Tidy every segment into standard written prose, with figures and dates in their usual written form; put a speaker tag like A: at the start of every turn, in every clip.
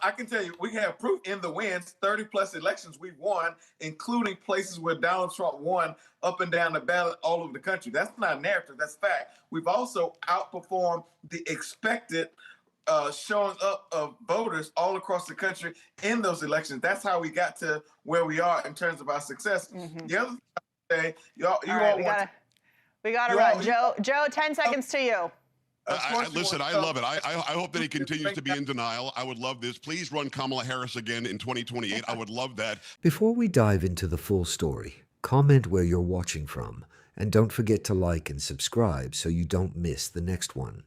A: I can tell you, we have proof in the wins, 30 plus elections we've won, including places where Donald Trump won up and down the ballot all over the country. That's not narrative, that's fact. We've also outperformed the expected showing up of voters all across the country in those elections. That's how we got to where we are in terms of our success. The other thing, you all
B: we gotta run. Joe, 10 seconds to you.
C: Listen, I love it. I hope that he continues to be in denial. I would love this. Please run Kamala Harris again in 2028. I would love that.
D: Before we dive into the full story, comment where you're watching from, and don't forget to like and subscribe so you don't miss the next one.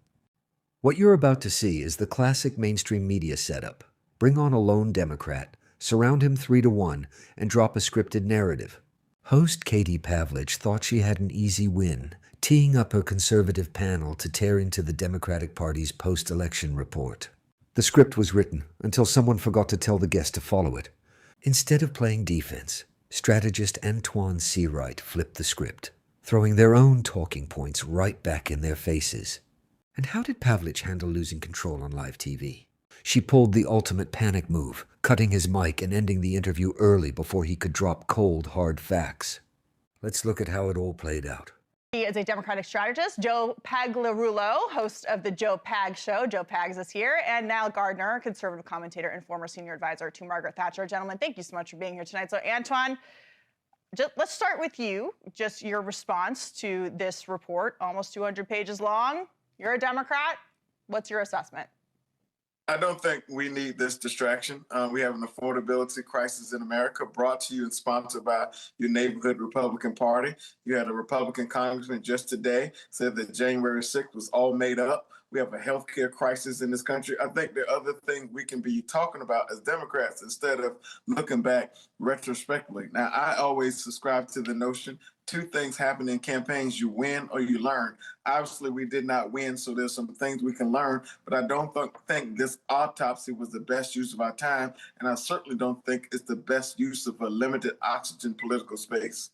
D: What you're about to see is the classic mainstream media setup. Bring on a lone Democrat, surround him 3-to-1, and drop a scripted narrative. Host Katie Pavlich thought she had an easy win, teeing up her conservative panel to tear into the Democratic Party's post-election report. The script was written until someone forgot to tell the guest to follow it. Instead of playing defense, strategist Antoine Seawright flipped the script, throwing their own talking points right back in their faces. And how did Pavlich handle losing control on live TV? She pulled the ultimate panic move, cutting his mic and ending the interview early before he could drop cold, hard facts. Let's look at how it all played out.
B: He is a Democratic strategist. Joe Pagliarulo, host of the Joe Pag Show. Joe Pags is here. And Niall Gardner, conservative commentator and former senior advisor to Margaret Thatcher. Gentlemen, thank you so much for being here tonight. So, Antoine, let's start with you. Just your response to this report, almost 200 pages long. You're a Democrat. What's your assessment?
A: I don't think we need this distraction. We have an affordability crisis in America brought to you and sponsored by your neighborhood Republican Party. You had a Republican congressman just today said that January 6th was all made up. We have a healthcare crisis in this country. I think there are other things we can be talking about as Democrats instead of looking back retrospectively. Now, I always subscribe to the notion two things happen in campaigns: you win or you learn. Obviously, we did not win, so there's some things we can learn, but I don't think this autopsy was the best use of our time, and I certainly don't think it's the best use of a limited oxygen political space.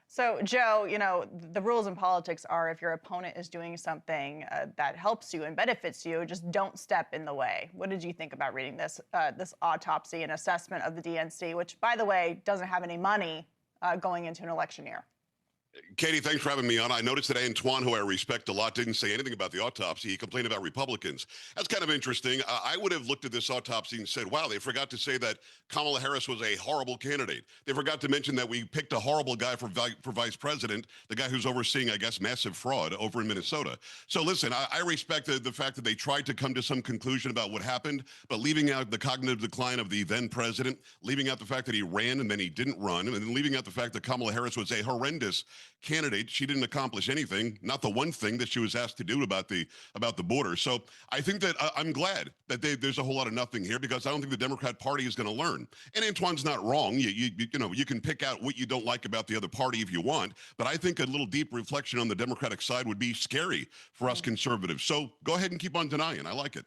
B: So, Joe, you know, the rules in politics are if your opponent is doing something that helps you and benefits you, just don't step in the way. What did you think about reading this autopsy and assessment of the DNC, which, by the way, doesn't have any money going into an election year?
C: Katie, thanks for having me on. I noticed that Antoine, who I respect a lot, didn't say anything about the autopsy. He complained about Republicans. That's kind of interesting. I would have looked at this autopsy and said, wow, they forgot to say that Kamala Harris was a horrible candidate. They forgot to mention that we picked a horrible guy for vice president, the guy who's overseeing, I guess, massive fraud over in Minnesota. So listen, I respect the fact that they tried to come to some conclusion about what happened, but leaving out the cognitive decline of the then president, leaving out the fact that he ran and then he didn't run, and then leaving out the fact that Kamala Harris was a horrendous candidate. She didn't accomplish anything, not the one thing that she was asked to do about the border. So I think that I'm glad that there's a whole lot of nothing here, because I don't think the Democrat Party is going to learn. And Antoine's not wrong. You know, you can pick out what you don't like about the other party if you want, but I think a little deep reflection on the Democratic side would be scary for us conservatives. So go ahead and keep on denying. I like it.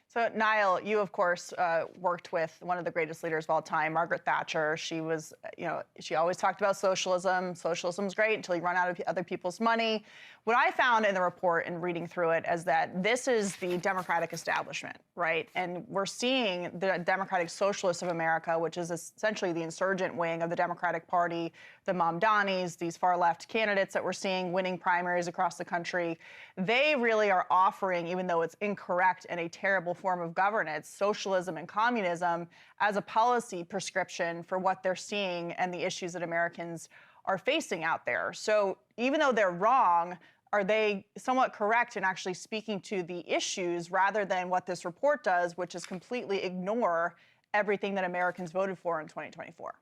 B: So, Niall, you, of course, worked with one of the greatest leaders of all time, Margaret Thatcher. She was, you know, she always talked about socialism. Socialism's great until you run out of other people's money. What I found in the report and reading through it is that this is the Democratic establishment, right? And we're seeing the Democratic Socialists of America, which is essentially the insurgent wing of the Democratic Party, the Mamdanis, these far-left candidates that we're seeing winning primaries across the country. They really are offering, even though it's incorrect and a terrible form of governance, socialism and communism as a policy prescription for what they're seeing and the issues that Americans are facing out there. So even though they're wrong, are they somewhat correct in actually speaking to the issues rather than what this report does, which is completely ignore everything that Americans voted for in 2024?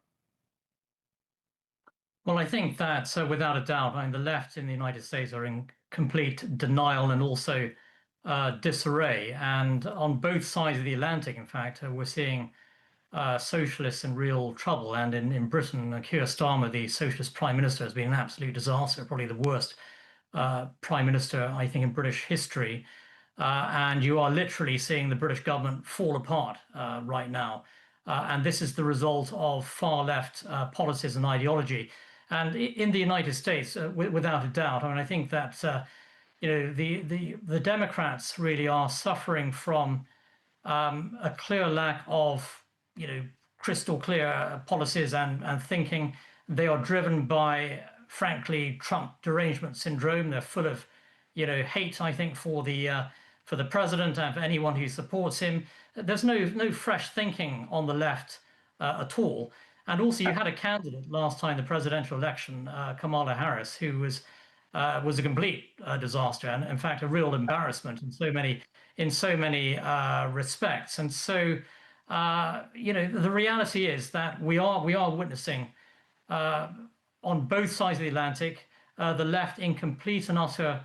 E: Well, I think that without a doubt, I mean, the left in the United States are in complete denial and also disarray. And on both sides of the Atlantic, in fact, we're seeing socialists in real trouble. And in Britain, Keir Starmer, the socialist prime minister, has been an absolute disaster, probably the worst prime minister, I think, in British history. And you are literally seeing the British government fall apart right now. And this is the result of far left policies and ideology. And in the United States, without a doubt, I mean, I think that you know, the Democrats really are suffering from a clear lack of, crystal clear policies and thinking. They are driven by, frankly, Trump derangement syndrome. They're full of, hate, I think, for the president and for anyone who supports him. There's no fresh thinking on the left at all. And also, you had a candidate last time, the presidential election, Kamala Harris, who was a complete disaster, and in fact a real embarrassment in so many respects. And so, the reality is that we are witnessing on both sides of the Atlantic the left in complete and utter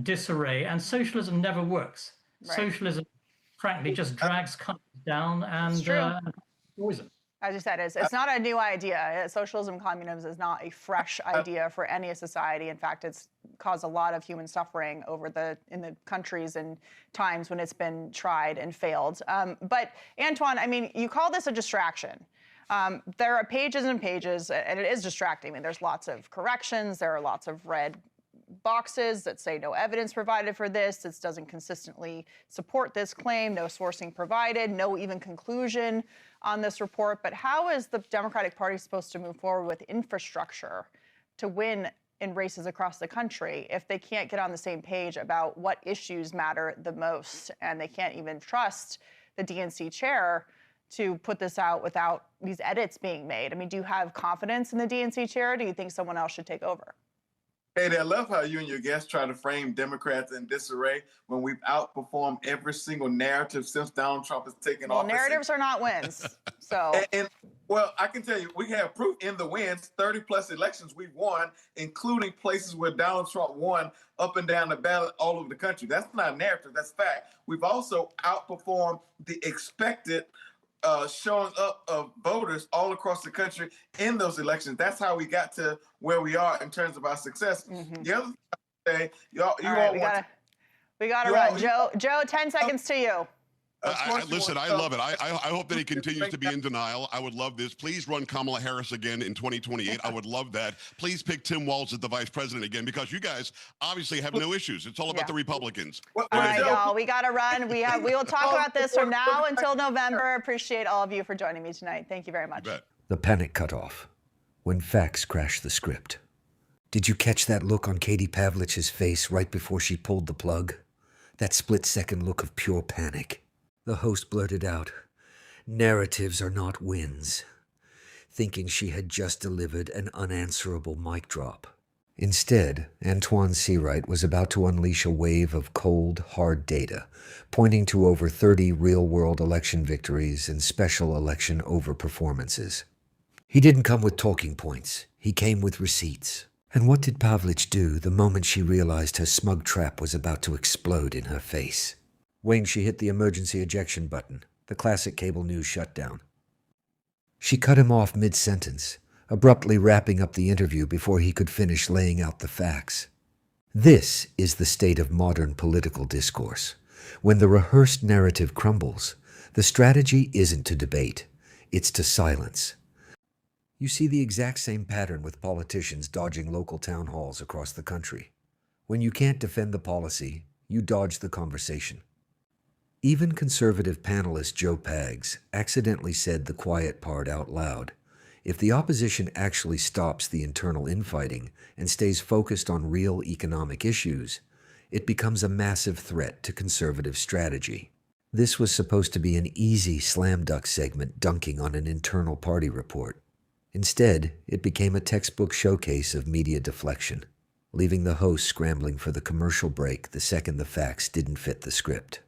E: disarray, and socialism never works.
B: Right.
E: Socialism, frankly, just drags countries down and destroys them.
B: As you said, it's not a new idea. Socialism, communism is not a fresh idea for any society. In fact, it's caused a lot of human suffering in the countries and times when it's been tried and failed. But Antoine, I mean, you call this a distraction. There are pages and pages, and it is distracting. I mean, there's lots of corrections. There are lots of red boxes that say no evidence provided for this. This doesn't consistently support this claim. No sourcing provided. No even conclusion on this report. But how is the Democratic Party supposed to move forward with infrastructure to win in races across the country if they can't get on the same page about what issues matter the most, and they can't even trust the DNC chair to put this out without these edits being made? I mean, do you have confidence in the DNC chair, or do you think someone else should take over?
A: Katie, I love how you and your guests try to frame Democrats in disarray when we've outperformed every single narrative since Donald Trump has taken office.
B: Well, narratives are not wins. So,
A: well, I can tell you, we have proof in the wins. 30+ elections we've won, including places where Donald Trump won up and down the ballot all over the country. That's not a narrative, that's fact. We've also outperformed the expected showing up of voters all across the country in those elections. That's how we got to where we are in terms of our success.
B: Mm-hmm.
A: The other thing,
B: we gotta run. Joe, 10 seconds to you.
C: Listen, I love it. I hope that he continues to be in denial. I would love this. Please run Kamala Harris again in 2028. I would love that. Please pick Tim Walz as the vice president again, because you guys obviously have no issues. It's all about the Republicans.
B: All right, y'all, we got to run. We will talk about this from now until November. Appreciate all of you for joining me tonight. Thank you very much.
D: The panic cut off when facts crashed the script. Did you catch that look on Katie Pavlich's face right before she pulled the plug? That split-second look of pure panic. The host blurted out, "Narratives are not wins," thinking she had just delivered an unanswerable mic drop. Instead, Antoine Seawright was about to unleash a wave of cold, hard data, pointing to over 30 real-world election victories and special election overperformances. He didn't come with talking points. He came with receipts. And what did Pavlich do the moment she realized her smug trap was about to explode in her face? When she hit the emergency ejection button, the classic cable news shutdown. She cut him off mid-sentence, abruptly wrapping up the interview before he could finish laying out the facts. This is the state of modern political discourse. When the rehearsed narrative crumbles, the strategy isn't to debate, it's to silence. You see the exact same pattern with politicians dodging local town halls across the country. When you can't defend the policy, you dodge the conversation. Even conservative panelist Joe Pags accidentally said the quiet part out loud. If the opposition actually stops the internal infighting and stays focused on real economic issues, it becomes a massive threat to conservative strategy. This was supposed to be an easy slam dunk segment dunking on an internal party report. Instead, it became a textbook showcase of media deflection, leaving the host scrambling for the commercial break the second the facts didn't fit the script.